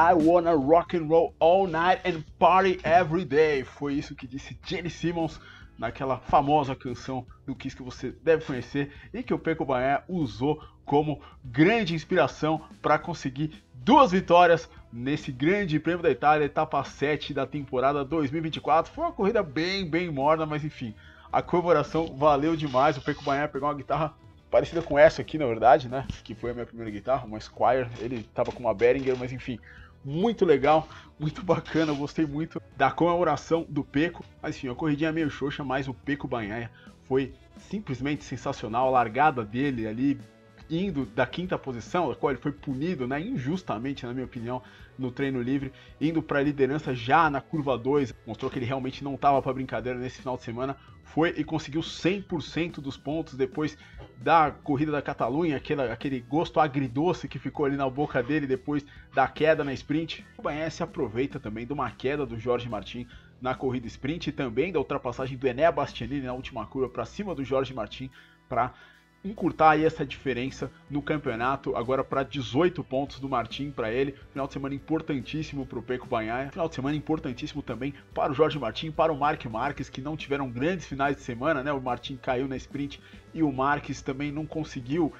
I wanna rock and roll all night and party every day. Foi isso que disse Gene Simmons naquela famosa canção do Kiss que você deve conhecer e que o Pecco Bagnaia usou como grande inspiração para conseguir 2 vitórias nesse grande prêmio da Itália, etapa 7 da temporada 2024. Foi uma corrida bem morna, mas enfim, a comemoração valeu demais. O Pecco Bagnaia pegou uma guitarra parecida com essa aqui, na verdade, né, que foi a minha primeira guitarra, uma Squier. Ele tava com uma Behringer, mas enfim, muito legal, muito bacana, eu gostei muito da comemoração do Pecco. Mas enfim, a corridinha meio xoxa, mas o Pecco Bagnaia foi simplesmente sensacional. A largada dele ali, indo da 5ª posição, da qual ele foi punido, né, injustamente, na minha opinião, no treino livre, indo para a liderança já na curva 2, mostrou que ele realmente não estava para brincadeira nesse final de semana. Foi e conseguiu 100% dos pontos depois da corrida da Catalunha, aquele gosto agridoce que ficou ali na boca dele depois da queda na sprint. O Bagnaia se aproveita também de uma queda do Jorge Martin na corrida sprint e também da ultrapassagem do Enea Bastianini na última curva para cima do Jorge Martin para encurtar aí essa diferença no campeonato, agora para 18 pontos do Martin para ele. Final de semana importantíssimo para o Pecco Bagnaia, final de semana importantíssimo também para o Jorge Martin, para o Marc Marquez, que não tiveram grandes finais de semana, né? O Martin caiu na sprint e o Marquez também não conseguiu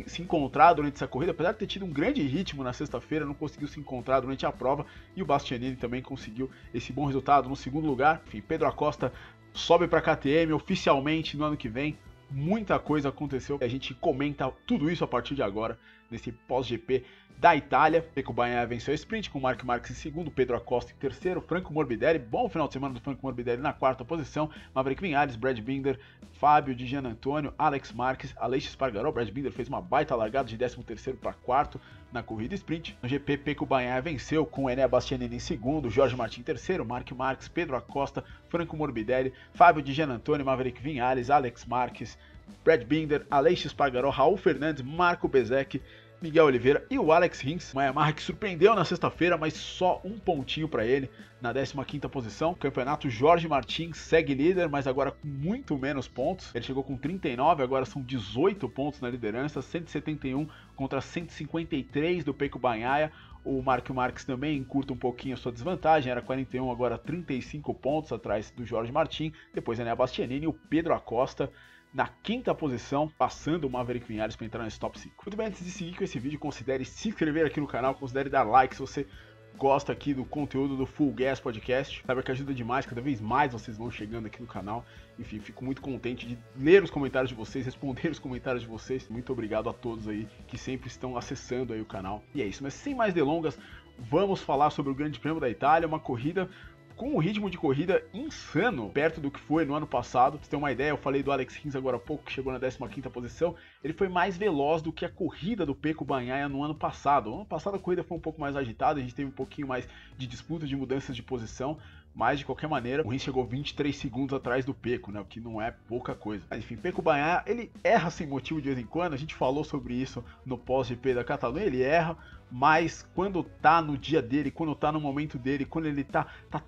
se encontrar durante essa corrida, apesar de ter tido um grande ritmo na sexta-feira, não conseguiu se encontrar durante a prova, e o Bastianini também conseguiu esse bom resultado no segundo lugar. Enfim, Pedro Acosta sobe para a KTM oficialmente no ano que vem. Muita coisa aconteceu, a gente comenta tudo isso a partir de agora, nesse pós-GP da Itália. Pecco Bagnaia venceu a sprint com o Marc Marquez em segundo, Pedro Acosta em terceiro, Franco Morbidelli, bom final de semana do Franco Morbidelli na 4ª posição, Maverick Vinales, Brad Binder, Fábio Di Gianantonio, Alex Marques, Aleix Espargaró. Brad Binder fez uma baita largada de 13º para 4º na corrida sprint. No GP, Pecco Bagnaia venceu com o Enea Bastianini em segundo, Jorge Martin em terceiro, Marc Marques, Pedro Acosta, Franco Morbidelli, Fábio Di Gianantonio, Maverick Vinales, Alex Marques, Brad Binder, Aleix Espargaró, Raul Fernandes, Marco Bezzecchi, Miguel Oliveira e o Alex Rins. Uma Yamaha que surpreendeu na sexta-feira, mas só um pontinho para ele na 15ª posição. O campeonato, Jorge Martin segue líder, mas agora com muito menos pontos. Ele chegou com 39, agora são 18 pontos na liderança, 171 contra 153 do Pecco Bagnaia. O Marc Marques também encurta um pouquinho a sua desvantagem, era 41, agora 35 pontos atrás do Jorge Martin. Depois Enea Bastianini e o Pedro Acosta na 5ª posição, passando o Maverick Vinales para entrar nesse top 5. Muito bem, antes de seguir com esse vídeo, considere se inscrever aqui no canal, considere dar like se você gosta aqui do conteúdo do Full Gas Podcast. Sabe que ajuda demais, cada vez mais vocês vão chegando aqui no canal. Enfim, fico muito contente de ler os comentários de vocês, responder os comentários de vocês. Muito obrigado a todos aí que sempre estão acessando aí o canal. E é isso, mas sem mais delongas, vamos falar sobre o Grande Prêmio da Itália, uma corrida com um ritmo de corrida insano, perto do que foi no ano passado. Pra você ter uma ideia, eu falei do Alex Rins agora há pouco, que chegou na 15ª posição. Ele foi mais veloz do que a corrida do Pecco Bagnaia no ano passado. No ano passado a corrida foi um pouco mais agitada, a gente teve um pouquinho mais de disputa, de mudanças de posição, mas de qualquer maneira, o Rins chegou 23 segundos atrás do Pecco, né, o que não é pouca coisa. Mas enfim, Pecco Bagnaia, ele erra sem motivo de vez em quando, a gente falou sobre isso no pós-GP da Catalunha, ele erra, mas quando tá no dia dele, quando tá no momento dele, quando ele tá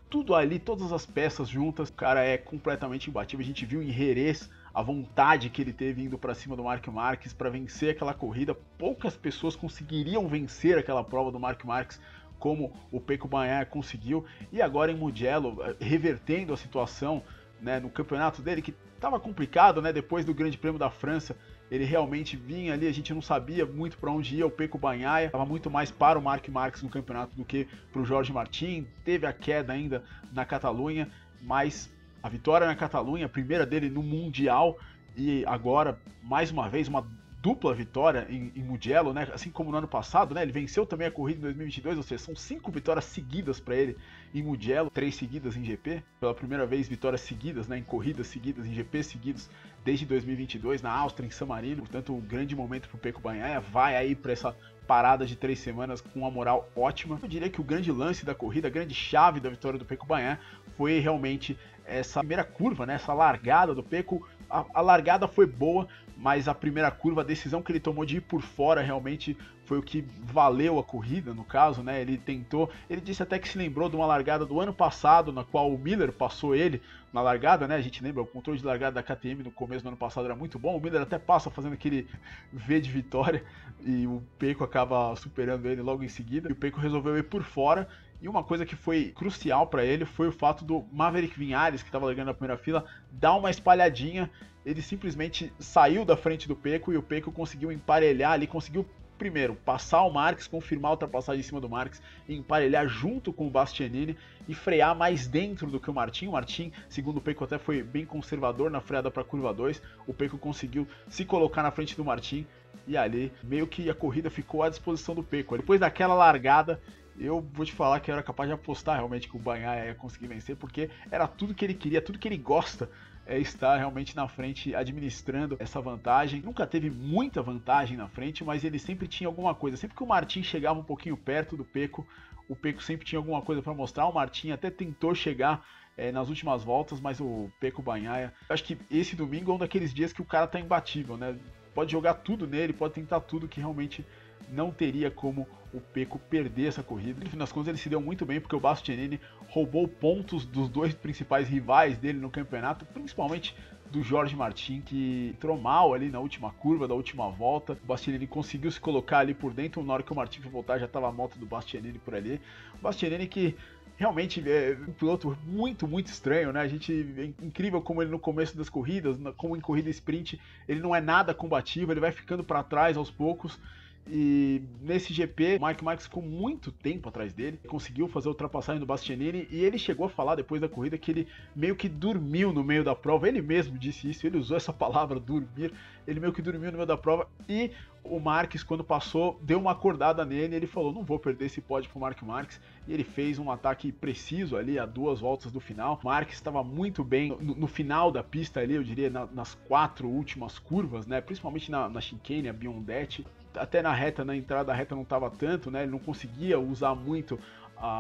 tudo ali, todas as peças juntas, o cara é completamente imbatível. A gente viu em Jerez a vontade que ele teve indo para cima do Marc Marques para vencer aquela corrida. Poucas pessoas conseguiriam vencer aquela prova do Marc Marques como o Pecco Bagnaia conseguiu. E agora em Mugello, revertendo a situação, né, no campeonato dele, que estava complicado, né, depois do Grande Prêmio da França, ele realmente vinha ali, a gente não sabia muito para onde ia o Pecco Bagnaia, estava muito mais para o Marc Marques no campeonato do que para o Jorge Martin. Teve a queda ainda na Catalunha, mas a vitória na Catalunha, a primeira dele no Mundial, e agora, mais uma vez, uma dupla vitória em Mugello, né? Assim como no ano passado, né? Ele venceu também a corrida em 2022, ou seja, são 5 vitórias seguidas para ele em Mugello, 3 seguidas em GP, pela primeira vez vitórias seguidas, né? Em corridas seguidas, em GP seguidos, desde 2022, na Áustria, em San Marino. Portanto, um grande momento para o Pecco Bagnaia, vai aí para essa parada de 3 semanas com uma moral ótima. Eu diria que o grande lance da corrida, a grande chave da vitória do Pecco Bagnaia foi realmente essa primeira curva, né? Essa largada do Pecco. A largada foi boa, mas a primeira curva, a decisão que ele tomou de ir por fora realmente foi o que valeu a corrida, no caso, né? Ele tentou, ele disse até que se lembrou de uma largada do ano passado, na qual o Miller passou ele na largada, né? A gente lembra, o controle de largada da KTM no começo do ano passado era muito bom, o Miller até passa fazendo aquele V de vitória e o Pecco acaba superando ele logo em seguida, e o Pecco resolveu ir por fora. E uma coisa que foi crucial para ele foi o fato do Maverick Viñales, que estava largando na primeira fila, dar uma espalhadinha. Ele simplesmente saiu da frente do Pecco e o Pecco conseguiu emparelhar ali, conseguiu primeiro passar o Marques, confirmar a ultrapassagem em cima do Marques, e emparelhar junto com o Bastianini e frear mais dentro do que o Martin. O Martin, segundo o Pecco, até foi bem conservador na freada para a curva 2. O Pecco conseguiu se colocar na frente do Martin e ali meio que a corrida ficou à disposição do Pecco. Depois daquela largada, eu vou te falar que eu era capaz de apostar realmente que o Bagnaia ia conseguir vencer, porque era tudo que ele queria, tudo que ele gosta é estar realmente na frente administrando essa vantagem. Nunca teve muita vantagem na frente, mas ele sempre tinha alguma coisa. Sempre que o Martin chegava um pouquinho perto do Pecco, o Pecco sempre tinha alguma coisa para mostrar. O Martin até tentou chegar nas últimas voltas, mas o Pecco Bagnaia, acho que esse domingo é um daqueles dias que o cara tá imbatível, né? Pode jogar tudo nele, pode tentar tudo, que realmente não teria como o Pecco perder essa corrida. No fim das contas, ele se deu muito bem, porque o Bastianini roubou pontos dos dois principais rivais dele no campeonato, principalmente do Jorge Martin, que entrou mal ali na última curva da última volta. O Bastianini conseguiu se colocar ali por dentro, na hora que o Martin foi voltar já estava a moto do Bastianini por ali. O Bastianini que realmente é um piloto muito, muito estranho, né? É incrível como ele no começo das corridas, como em corrida sprint, ele não é nada combativo, ele vai ficando para trás aos poucos. E nesse GP, o Mark Marques ficou muito tempo atrás dele, conseguiu fazer a ultrapassagem do Bastianini, e ele chegou a falar depois da corrida que ele meio que dormiu no meio da prova. Ele mesmo disse isso, ele usou essa palavra, dormir. Ele meio que dormiu no meio da prova, e o Marques, quando passou, deu uma acordada nele, e ele falou, não vou perder esse pódio pro Mark Marques, e ele fez um ataque preciso ali a 2 voltas do final. O Marques estava muito bem no final da pista ali, eu diria, nas 4 últimas curvas, né, principalmente na chicane, a Biondette. Até na reta, na entrada da reta não estava tanto, né? Ele não conseguia usar muito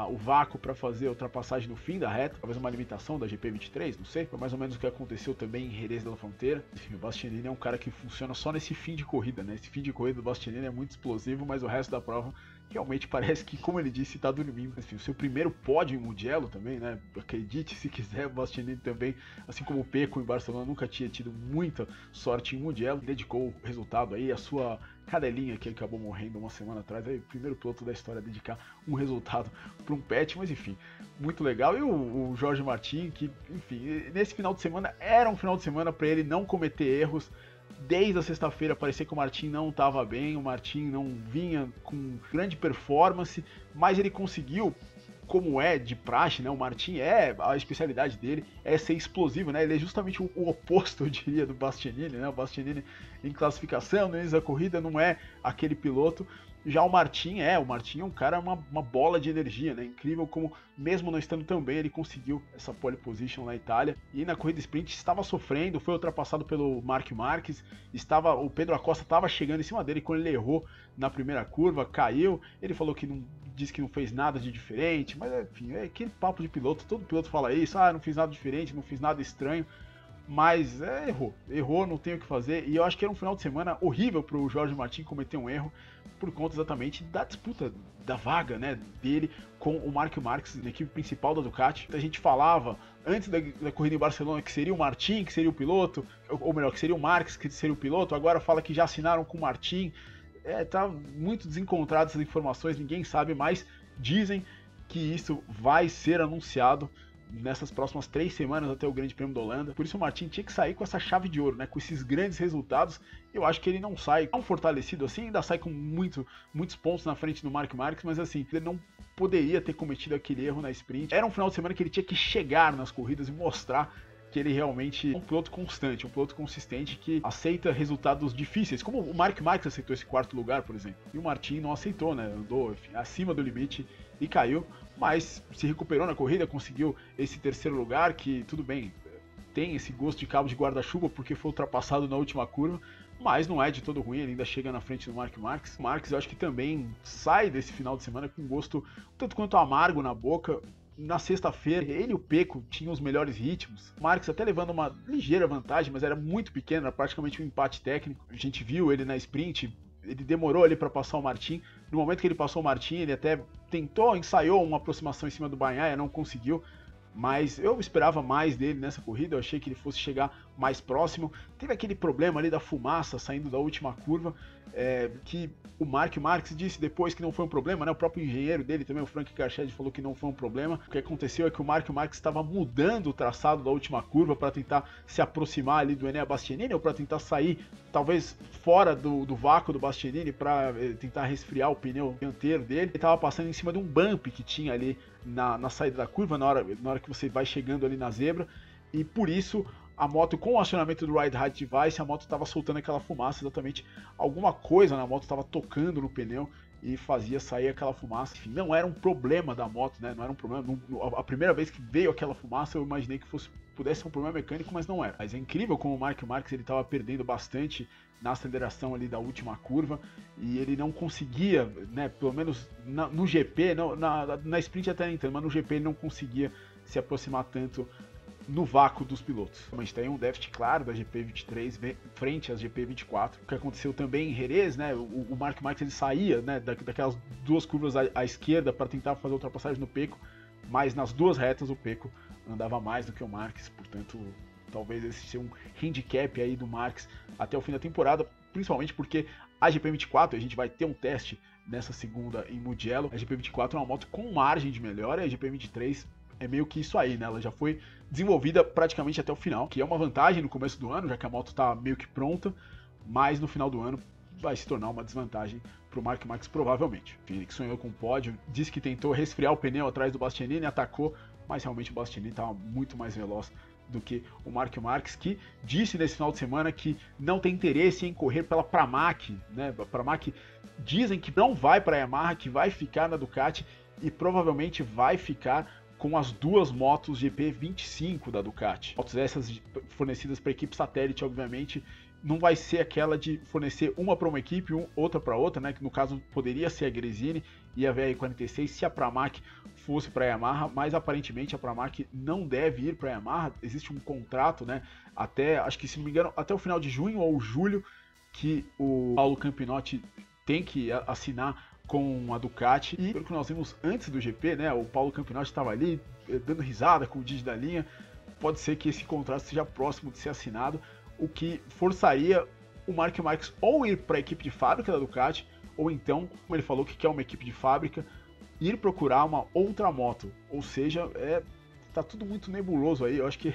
o vácuo para fazer a ultrapassagem no fim da reta, talvez uma limitação da GP23, não sei. Foi mais ou menos o que aconteceu também em Jerez de la Frontera. Enfim, o Bastianini é um cara que funciona só nesse fim de corrida, né? Esse fim de corrida do Bastianini é muito explosivo, mas o resto da prova realmente parece que, como ele disse, está dormindo. Enfim, o seu primeiro pódio em Mugello também, né? Acredite se quiser, o Bastianini também, assim como o Pecco em Barcelona, nunca tinha tido muita sorte em Mugello. Dedicou o resultado aí, a sua cadelinha que acabou morrendo uma semana atrás, aí o primeiro piloto da história a dedicar um resultado para um pet, mas enfim, muito legal. E o Jorge Martin, que enfim, nesse final de semana era um final de semana para ele não cometer erros. Desde a sexta-feira parecia que o Martin não estava bem, o Martin não vinha com grande performance, mas ele conseguiu, como é de praxe, né? O Martin a especialidade dele é ser explosivo, né? Ele é justamente o oposto, eu diria, do Bastianini, né? O Bastianini em classificação, no início da corrida, não é aquele piloto. Já o Martin é um cara, uma bola de energia, né? Incrível como, mesmo não estando tão bem, ele conseguiu essa pole position na Itália. E na corrida sprint estava sofrendo, foi ultrapassado pelo Mark Marques, o Pedro Acosta estava chegando em cima dele quando ele errou na primeira curva, caiu. Ele falou que disse que não fez nada de diferente, mas enfim, é aquele papo de piloto, todo piloto fala isso, não fiz nada diferente, não fiz nada estranho. Mas errou, não tem o que fazer. E eu acho que era um final de semana horrível para o Jorge Martin cometer um erro, por conta exatamente da disputa da vaga, né, dele com o Mark Marques na equipe principal da Ducati. A gente falava antes da corrida em Barcelona que seria o Martin que seria o piloto, ou melhor, que seria o Marques que seria o piloto. Agora fala que já assinaram com o Martin. Tá muito desencontrado essas informações, ninguém sabe, mas dizem que isso vai ser anunciado nessas próximas 3 semanas até o Grande Prêmio da Holanda. Por isso o Martin tinha que sair com essa chave de ouro, né? Com esses grandes resultados. Eu acho que ele não sai tão fortalecido assim, ainda sai com muitos pontos na frente do Mark Marques, mas assim, ele não poderia ter cometido aquele erro na sprint. Era um final de semana que ele tinha que chegar nas corridas e mostrar que ele realmente é um piloto constante, um piloto consistente que aceita resultados difíceis, como o Mark Marques aceitou esse 4º lugar, por exemplo. E o Martin não aceitou, né? Andou, enfim, acima do limite e caiu, mas se recuperou na corrida, conseguiu esse 3º lugar, que tudo bem, tem esse gosto de cabo de guarda-chuva porque foi ultrapassado na última curva, mas não é de todo ruim, ele ainda chega na frente do Mark Marques. O Marques eu acho que também sai desse final de semana com um gosto tanto quanto amargo na boca. na sexta-feira, ele e o Pecco tinham os melhores ritmos. O Marques até levando uma ligeira vantagem, mas era muito pequeno, era praticamente um empate técnico. A gente viu ele na sprint, ele demorou ali para passar o Martin. No momento que ele passou o Martin, ele até tentou, ensaiou uma aproximação em cima do Bagnaia, não conseguiu. Mas eu esperava mais dele nessa corrida, eu achei que ele fosse chegar mais próximo. Teve aquele problema ali da fumaça saindo da última curva, que o Marques disse depois que não foi um problema, né? O próprio engenheiro dele também, o Frank Garched, falou que não foi um problema. O que aconteceu é que o Marques estava mudando o traçado da última curva para tentar se aproximar ali do Enea Bastianini, ou para tentar sair, talvez, fora do vácuo do Bastianini, para tentar resfriar o pneu dianteiro dele. Ele estava passando em cima de um bump que tinha ali na saída da curva, na hora que você vai chegando ali na zebra, e por isso a moto, com o acionamento do Ride Height Device, a moto estava soltando aquela fumaça, exatamente alguma coisa na moto estava tocando no pneu e fazia sair aquela fumaça. Enfim, não era um problema da moto, né? Não era um problema. A primeira vez que veio aquela fumaça, eu imaginei que pudesse ser um problema mecânico, mas não era. Mas é incrível como o Marques ele estava perdendo bastante na aceleração ali da última curva e ele não conseguia, né? Pelo menos no GP, na sprint até nem tanto, mas no GP ele não conseguia se aproximar tanto no vácuo dos pilotos. A gente tem um déficit claro da GP23 frente às GP24. O que aconteceu também em Jerez, né? O Marques ele saía, né, daquelas duas curvas à esquerda para tentar fazer a ultrapassagem no Pecco, mas nas duas retas o Pecco andava mais do que o Marques, portanto, talvez esse seja um handicap aí do Marques até o fim da temporada, principalmente porque a GP24, a gente vai ter um teste nessa segunda em Mugello. A GP24 é uma moto com margem de melhora, e a GP23 é meio que isso aí, né? Ela já foi desenvolvida praticamente até o final, que é uma vantagem no começo do ano, já que a moto está meio que pronta, mas no final do ano vai se tornar uma desvantagem para o Marques provavelmente. Phoenix sonhou com o pódio, disse que tentou resfriar o pneu atrás do Bastianini, atacou, mas realmente o Bastianini estava muito mais veloz do que o Marques, que disse nesse final de semana que não tem interesse em correr pela Pramac, né? A Pramac dizem que não vai para a Yamaha, que vai ficar na Ducati e provavelmente vai ficar com as duas motos GP25 da Ducati. Motos essas fornecidas para a equipe satélite, obviamente, não vai ser aquela de fornecer uma para uma equipe e outra para outra, né? Que no caso poderia ser a Gresini e a VR46 se a Pramac fosse para a Yamaha, mas aparentemente a Pramac não deve ir para a Yamaha. Existe um contrato, né? Até, acho que se não me engano, até o final de junho ou julho, que o Paulo Campinotti tem que assinar com a Ducati. E pelo que nós vimos antes do GP, né, o Paulo Campinotti estava ali dando risada com o Didi da linha. Pode ser que esse contrato seja próximo de ser assinado, o que forçaria o Marques ou ir para a equipe de fábrica da Ducati, ou então, como ele falou que quer uma equipe de fábrica, ir procurar uma outra moto. Ou seja, tá tudo muito nebuloso aí. Eu acho que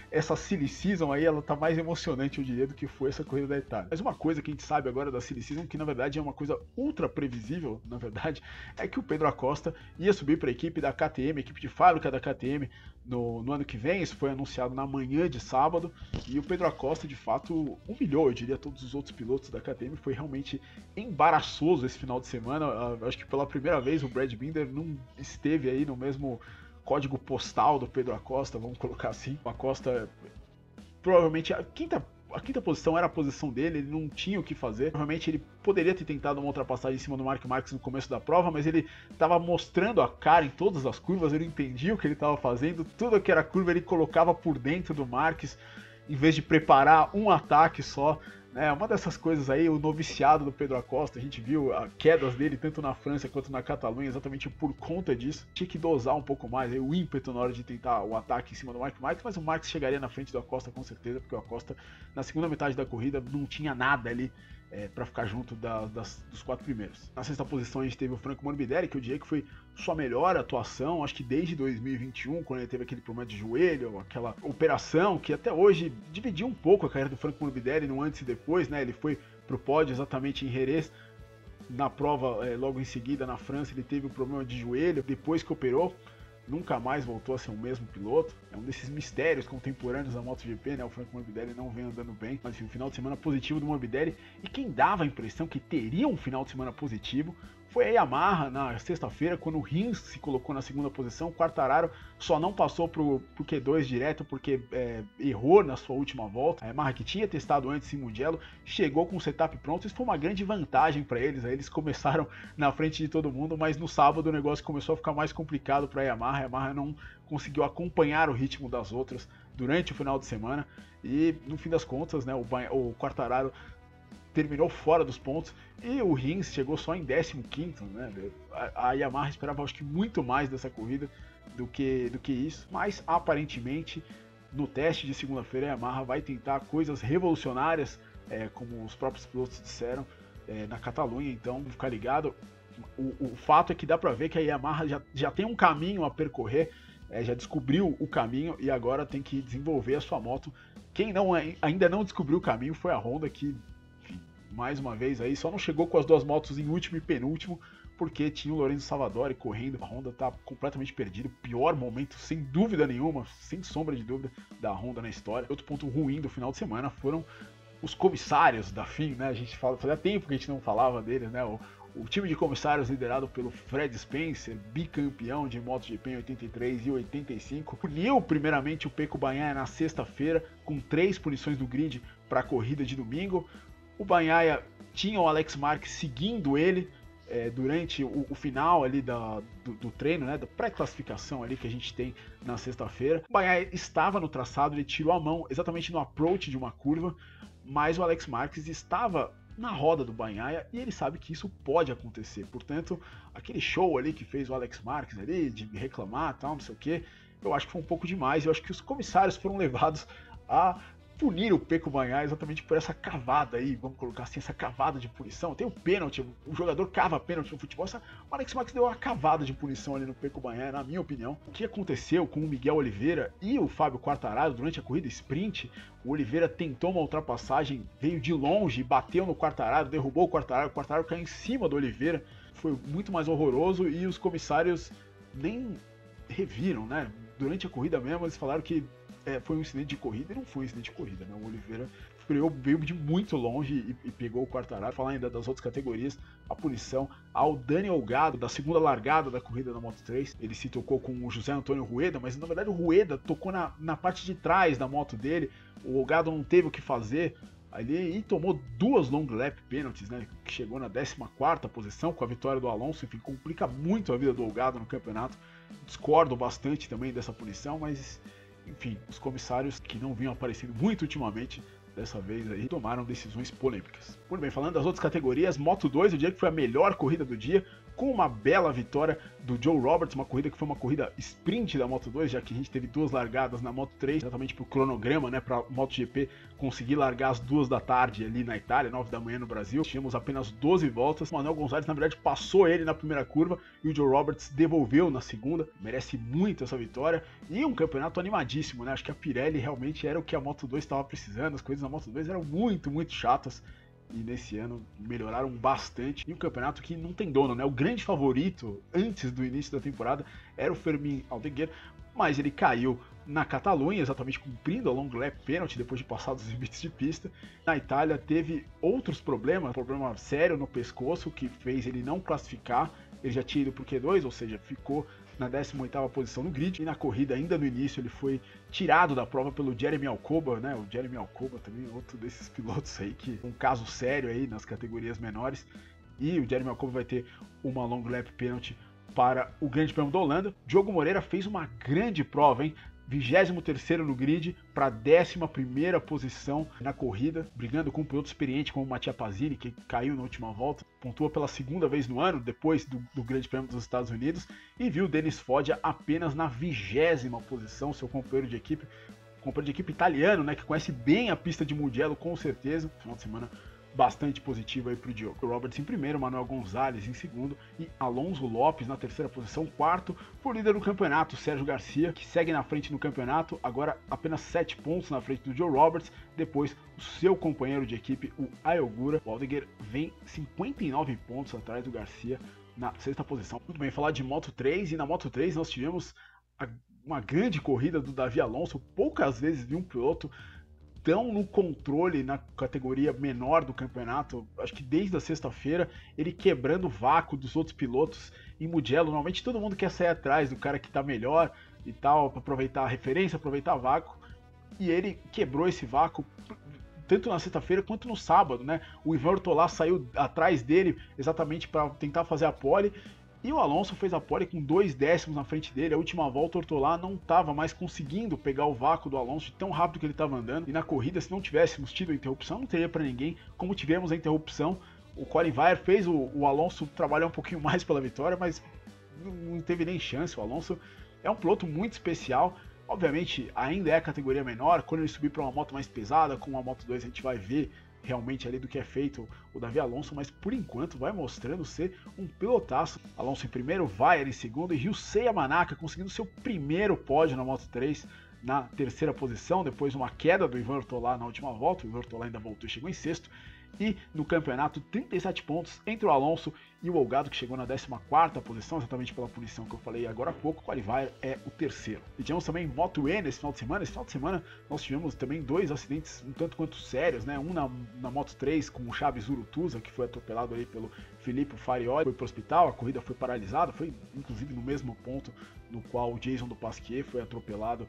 essa Silly Season aí, ela tá mais emocionante, eu diria, do que foi essa corrida da Itália. Mas uma coisa que a gente sabe agora da Silly Season, que na verdade é uma coisa ultra previsível, na verdade, é que o Pedro Acosta ia subir para a equipe da KTM, equipe de fábrica da KTM, no ano que vem. Isso foi anunciado na manhã de sábado, e o Pedro Acosta, de fato, humilhou, eu diria, todos os outros pilotos da KTM. Foi realmente embaraçoso esse final de semana. Eu acho que pela primeira vez o Brad Binder não esteve aí no mesmo código postal do Pedro Acosta, vamos colocar assim. O Acosta, provavelmente, a quinta posição era a posição dele, ele não tinha o que fazer. Provavelmente ele poderia ter tentado uma ultrapassagem em cima do Marques no começo da prova, mas ele estava mostrando a cara em todas as curvas, ele entendia o que ele estava fazendo, tudo que era curva ele colocava por dentro do Marques, em vez de preparar um ataque só. Uma dessas coisas aí, o noviciado do Pedro Acosta, a gente viu as quedas dele tanto na França quanto na Catalunha exatamente por conta disso. Tinha que dosar um pouco mais aí, o ímpeto na hora de tentar o ataque em cima do Marques, mas o Marques chegaria na frente do Acosta com certeza, porque o Acosta na segunda metade da corrida não tinha nada ali para ficar junto dos quatro primeiros. Na sexta posição a gente teve o Franco Morbidelli, que eu diria que foi sua melhor atuação, acho que desde 2021, quando ele teve aquele problema de joelho, aquela operação que até hoje dividiu um pouco a carreira do Franco Morbidelli no antes e depois, né? Ele foi pro pódio exatamente em Jerez. Na prova, logo em seguida, na França, ele teve um problema de joelho, depois que operou, nunca mais voltou a ser o mesmo piloto. É um desses mistérios contemporâneos da MotoGP, né? O Franco Morbidelli não vem andando bem, mas enfim, um final de semana positivo do Morbidelli. E quem dava a impressão que teria um final de semana positivo foi a Yamaha na sexta-feira, quando o Rins se colocou na segunda posição. O Quartararo só não passou pro Q2 direto porque errou na sua última volta. A Yamaha, que tinha testado antes em Mugello, chegou com o setup pronto. Isso foi uma grande vantagem para eles. Aí eles começaram na frente de todo mundo, mas no sábado o negócio começou a ficar mais complicado para a Yamaha. a Yamaha não conseguiu acompanhar o ritmo das outras durante o final de semana, e no fim das contas, né, o Quartararo terminou fora dos pontos, e o Rins chegou só em 15º, né? A Yamaha esperava, acho que, muito mais dessa corrida do que isso, mas aparentemente no teste de segunda-feira a Yamaha vai tentar coisas revolucionárias, como os próprios pilotos disseram, na Catalunha, então ficar ligado. O fato é que dá para ver que a Yamaha já tem um caminho a percorrer, já descobriu o caminho e agora tem que desenvolver a sua moto. Quem ainda não descobriu o caminho foi a Honda, que, enfim, mais uma vez aí, só não chegou com as duas motos em último e penúltimo, porque tinha o Lorenzo Savadori correndo. A Honda tá completamente perdida, o pior momento, sem dúvida nenhuma, sem sombra de dúvida, da Honda na história. Outro ponto ruim do final de semana foram os comissários da FIM, né? A gente fazia tempo que a gente não falava deles, né? O time de comissários liderado pelo Fred Spencer, bicampeão de MotoGP em 83 e 85, puniu primeiramente o Pecco Bagnaia na sexta-feira com 3 punições do grid para a corrida de domingo. O Bagnaia tinha o Alex Marques seguindo ele durante o final ali do treino, né, da pré-classificação ali que a gente tem na sexta-feira. O Bagnaia estava no traçado, ele tirou a mão exatamente no approach de uma curva, mas o Alex Marques estava na roda do Bagnaia e ele sabe que isso pode acontecer. Portanto, aquele show ali que fez o Alex Marques ali, de reclamar, tal, não sei o que, eu acho que foi um pouco demais. Eu acho que os comissários foram levados a punir o Pecco Bagnaia exatamente por essa cavada aí, vamos colocar assim, essa cavada de punição. Tem o pênalti, o jogador cava pênalti no futebol, o Alex Marques deu uma cavada de punição ali no Pecco Bagnaia, na minha opinião. O que aconteceu com o Miguel Oliveira e o Fábio Quartararo durante a corrida sprint? O Oliveira tentou uma ultrapassagem, veio de longe, bateu no Quartararo, derrubou o Quartararo caiu em cima do Oliveira, foi muito mais horroroso, e os comissários nem reviram, né? Durante a corrida mesmo, eles falaram que foi um incidente de corrida, e não foi um incidente de corrida, né? O Oliveira veio de muito longe e pegou o Quartararo. Falar ainda das outras categorias, a punição ao Daniel Gado, da segunda largada da corrida da Moto3. Ele se tocou com o José Antônio Rueda, mas na verdade o Rueda tocou na parte de trás da moto dele. O Gado não teve o que fazer ali e tomou 2 long lap penalties, né? Que chegou na 14ª posição com a vitória do Alonso. Enfim, complica muito a vida do Gado no campeonato. Discordo bastante também dessa punição, mas enfim, os comissários que não vinham aparecendo muito ultimamente, dessa vez aí, tomaram decisões polêmicas. Muito bem, falando das outras categorias, Moto2, o dia que foi a melhor corrida do dia, com uma bela vitória do Joe Roberts, uma corrida que foi uma corrida sprint da Moto2, já que a gente teve 2 largadas na Moto3, exatamente pro cronograma, né, pra MotoGP conseguir largar às 2 da tarde ali na Itália, 9 da manhã no Brasil. Tínhamos apenas 12 voltas, o Manuel Gonzalez, na verdade, passou ele na primeira curva, e o Joe Roberts devolveu na segunda, merece muito essa vitória, e um campeonato animadíssimo, né, acho que a Pirelli realmente era o que a Moto2 estava precisando, as coisas na Moto2 eram muito, muito chatas, e nesse ano melhoraram bastante. E um campeonato que não tem dono, né? O grande favorito antes do início da temporada era o Fermín Aldeguer, mas ele caiu na Catalunha, exatamente cumprindo a long lap penalty depois de passar dos limites de pista. Na Itália teve outros problemas, um problema sério no pescoço que fez ele não classificar. Ele já tinha ido pro Q2, ou seja, ficou na 18ª posição no grid, e na corrida, ainda no início, ele foi tirado da prova pelo Jeremy Alcoba, né? O Jeremy Alcoba também é outro desses pilotos aí, que um caso sério aí nas categorias menores, e o Jeremy Alcoba vai ter uma long lap penalty para o Grande Prêmio da Holanda. Diogo Moreira fez uma grande prova, hein? 23º no grid para a 11ª posição na corrida, brigando com um piloto experiente como o Mattia Pasini, que caiu na última volta, pontuou pela segunda vez no ano, depois do Grande Prêmio dos Estados Unidos, e viu Denis Foggia apenas na 20ª posição, seu companheiro de equipe italiano, né, que conhece bem a pista de Mugello, com certeza. Final de semana bastante positivo aí para o Diogo Roberts em primeiro, Manuel Gonzalez em segundo e Alonso Lopes na 3ª posição. Quarto, por líder do campeonato, Sérgio Garcia, que segue na frente no campeonato, agora apenas 7 pontos na frente do Joe Roberts. Depois, o seu companheiro de equipe, o Ayogura. O Aldeguer vem 59 pontos atrás do Garcia na 6ª posição. Muito bem, falar de Moto3, e na Moto3 nós tivemos uma grande corrida do Davi Alonso. Poucas vezes vi um piloto tão no controle na categoria menor do campeonato. Acho que desde a sexta-feira, ele quebrando o vácuo dos outros pilotos em Mugello. Normalmente todo mundo quer sair atrás do cara que tá melhor e tal, para aproveitar a referência, aproveitar o vácuo, e ele quebrou esse vácuo tanto na sexta-feira quanto no sábado, né? O Ivan Ortolá saiu atrás dele exatamente para tentar fazer a pole, E o Alonso fez a pole com 2 décimos na frente dele. A última volta, o Ortolá não estava mais conseguindo pegar o vácuo do Alonso de tão rápido que ele estava andando. E na corrida, se não tivéssemos tido a interrupção, não teria para ninguém. Como tivemos a interrupção, o Colin Wyer fez o Alonso trabalhar um pouquinho mais pela vitória, mas não teve nem chance. O Alonso é um piloto muito especial. Obviamente, ainda é a categoria menor. Quando ele subir para uma moto mais pesada, com uma Moto 2, a gente vai ver realmente ali do que é feito o Davi Alonso, mas por enquanto vai mostrando ser um pilotaço. Alonso em primeiro, Wyer em segundo e Ryusei Yamanaka conseguindo seu primeiro pódio na Moto 3 na terceira posição, depois uma queda do Ivan Ortolá na última volta. O Ivan Ortolá ainda voltou e chegou em sexto. E no campeonato, 37 pontos entre o Alonso e o Olgado, que chegou na 14ª posição, exatamente pela punição que eu falei agora há pouco. O Colin Wyer é o terceiro. E tivemos também Moto E nesse final de semana. Esse final de semana nós tivemos também 2 acidentes um tanto quanto sérios, né? Um na Moto 3 com o Chaves Urutuza, que foi atropelado aí pelo Filippo Farioli, foi para o hospital, a corrida foi paralisada, foi inclusive no mesmo ponto no qual o Jason do Pasquier foi atropelado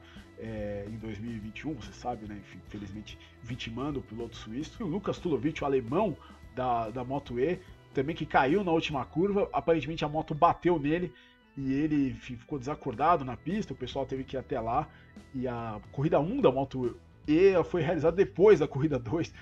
em 2021, você sabe, né? Enfim, infelizmente vitimando o piloto suíço. E o Lukas Tulovic, o alemão da Moto E, também que caiu na última curva, aparentemente a moto bateu nele e ele, enfim, ficou desacordado na pista, o pessoal teve que ir até lá, e a corrida 1 da Moto E foi realizada depois da corrida 2,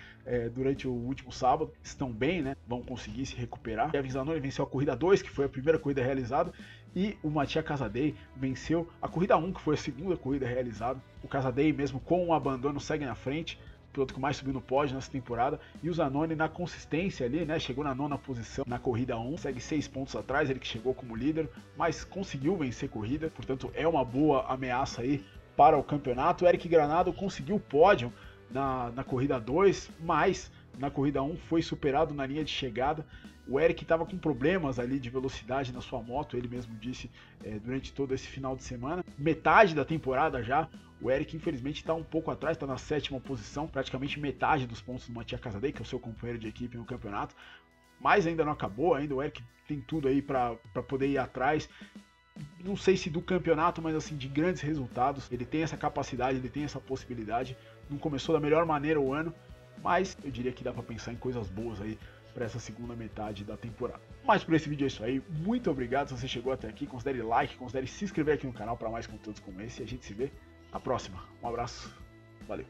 durante o último sábado. Estão bem, né? Vão conseguir se recuperar. E a Visanone venceu a corrida 2, que foi a primeira corrida realizada, e o Mattia Casadei venceu a corrida 1, que foi a segunda corrida realizada. O Casadei, mesmo com um abandono, segue na frente, o piloto que mais subiu no pódio nessa temporada, e o Zanoni na consistência ali, né? Chegou na 9ª posição na corrida 1, segue 6 pontos atrás, ele que chegou como líder, mas conseguiu vencer a corrida, portanto é uma boa ameaça aí para o campeonato. O Eric Granado conseguiu o pódio na corrida 2, mas na corrida 1 foi superado na linha de chegada. O Eric estava com problemas ali de velocidade na sua moto, ele mesmo disse durante todo esse final de semana. Metade da temporada já, o Eric infelizmente está um pouco atrás, está na 7ª posição, praticamente metade dos pontos do Mattia Casadei, que é o seu companheiro de equipe no campeonato, mas ainda não acabou, ainda o Eric tem tudo aí para poder ir atrás. Não sei se do campeonato, mas assim, de grandes resultados. Ele tem essa capacidade, ele tem essa possibilidade. Não começou da melhor maneira o ano, mas eu diria que dá para pensar em coisas boas aí para essa segunda metade da temporada. Mas por esse vídeo é isso aí. Muito obrigado se você chegou até aqui. Considere like, considere se inscrever aqui no canal para mais conteúdos como esse. E a gente se vê na próxima. Um abraço. Valeu.